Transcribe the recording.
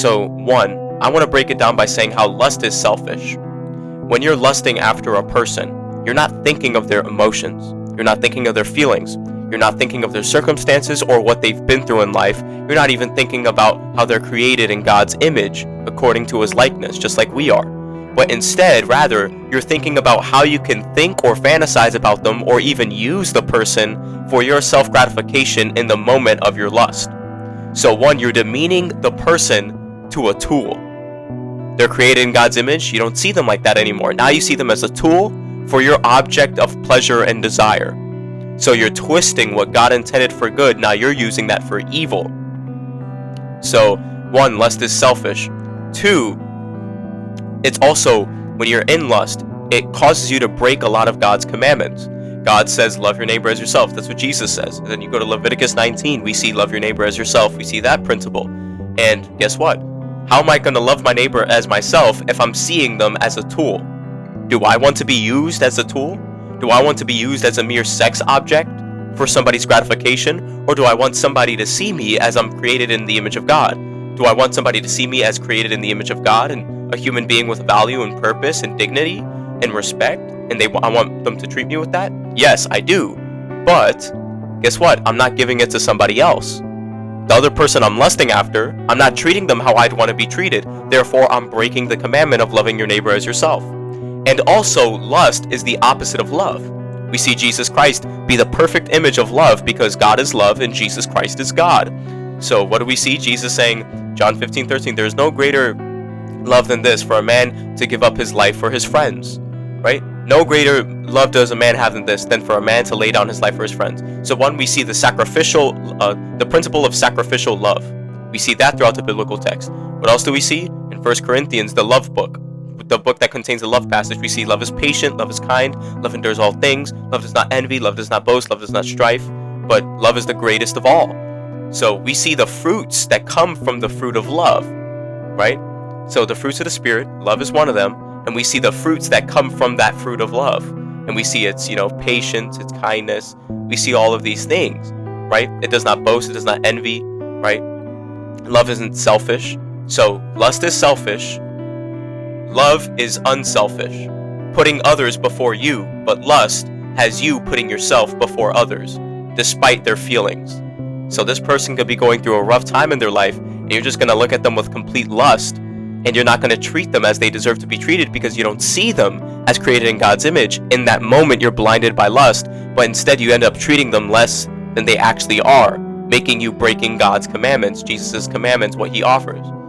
So, one, I want to break it down by saying how lust is selfish. When you're lusting after a person, you're not thinking of their emotions. You're not thinking of their feelings. You're not thinking of their circumstances or what they've been through in life. You're not even thinking about how they're created in God's image according to his likeness, just like we are. But instead, rather, you're thinking about how you can think or fantasize about them or even use the person for your self-gratification in the moment of your lust. So one, you're demeaning the person to a tool. They're created in God's image. You don't see them like that anymore. Now you see them as a tool for your object of pleasure and desire. So you're twisting what God intended for good. Now you're using that for evil. So one, lust is selfish. Two, it's also, when you're in lust, it causes you to break a lot of God's commandments. God says, love your neighbor as yourself. That's what Jesus says. And then you go to Leviticus 19, we see love your neighbor as yourself. We see that principle. And guess what? How am I going to love my neighbor as myself if I'm seeing them as a tool? Do I want to be used as a tool? Do I want to be used as a mere sex object for somebody's gratification? Or do I want somebody to see me as I'm created in the image of God? Do I want somebody to see me as created in the image of God and a human being with value and purpose and dignity and respect? And I want them to treat me with that? Yes, I do. But guess what? I'm not giving it to somebody else. The other person I'm lusting after, I'm not treating them how I'd want to be treated. Therefore, I'm breaking the commandment of loving your neighbor as yourself. And also, lust is the opposite of love. We see Jesus Christ be the perfect image of love because God is love and Jesus Christ is God. So what do we see? Jesus saying, John 15:13, there is no greater love than this, for a man to give up his life for his friends. Right? No greater love does a man have than for a man to lay down his life for his friends. So one, we see the principle of sacrificial love. We see that throughout the biblical text. What else do we see? In 1 Corinthians, the love book, the book that contains the love passage, we see love is patient, love is kind, love endures all things, love does not envy, love does not boast, love does not strife, but love is the greatest of all. So we see the fruits that come from the fruit of love, right? So the fruits of the Spirit, love is one of them, and we see the fruits that come from that fruit of love. And we see it's, patience, it's kindness. We see all of these things, right? It does not boast, it does not envy, right? Love isn't selfish. So lust is selfish. Love is unselfish, putting others before you, but lust has you putting yourself before others, despite their feelings. So this person could be going through a rough time in their life, and you're just going to look at them with complete lust, and you're not going to treat them as they deserve to be treated because you don't see them as created in God's image. In that moment, you're blinded by lust, but instead you end up treating them less than they actually are, making you breaking God's commandments, Jesus' commandments, what he offers.